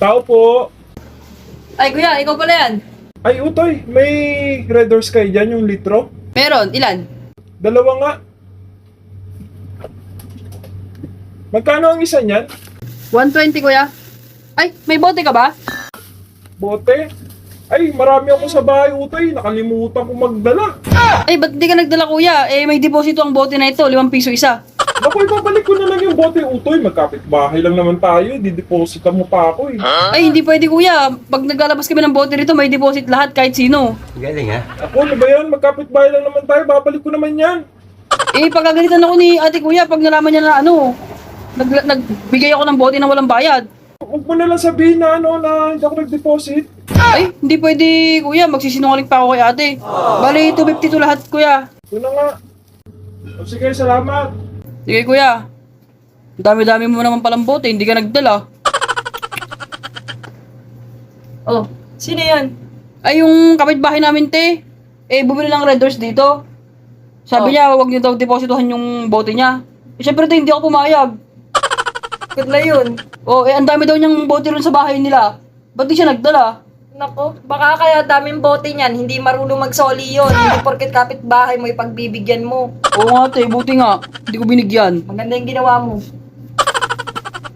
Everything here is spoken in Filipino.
Tao po. Ay, kuya, ikaw pala yan. Ay, Utoy, may Red Horse kayo dyan, yung litro? Meron, ilan? Dalawa nga. Magkano ang isa niyan? 120, kuya. Ay, may bote ka ba? Bote? Ay, marami ako sa bahay, Utoy. Nakalimutan ko magdala. Ay, ba't di ka nagdala, kuya? Eh, may deposito ang bote na ito, 5 piso isa. Naku, ibabalik ko na lang yung bote, Utoy. Magkapit-bahay lang naman tayo. Dideposita mo pa ako eh. Ay, hindi pwede, kuya. Pag naglalabas kami ng bote rito, may deposit lahat, kahit sino. Galing ha? Ako, ano ba yan? Magkapit-bahay lang naman tayo. Babalik ko naman yan. Eh, pagkagalitan ako ni ate, kuya, pag nalaman niya na nagbigay ako ng bote na walang bayad. Huwag mo na lang sabihin na na hindi ako nag-deposit. Ay, hindi pwede, kuya. Magsisinungaling pa ako kay ate. Bali, 250 to lahat, kuya. Ito na nga. O, sige, salamat. Sige, kuya. Ang dami-dami mo naman palang bote, hindi ka nagdala. Oh, Sino yan? ay yung kapitbahay namin, te. Eh, bumili ng Red Horse dito. Sabi niya, huwag niyo daw depositohan yung bote niya. Eh, syempre, te, hindi ako pumayag. Good na yun. Oh, eh, ang dami daw niyang bote rin sa bahay nila. Ba't di siya nagdala? Nako, baka kaya daming bote niyan, hindi marunong magsoli yun. Hindi porket kapitbahay mo ipagbibigyan mo. Oo nga, te, buti nga. Hindi ko binigyan. Maganda yung ginawa mo.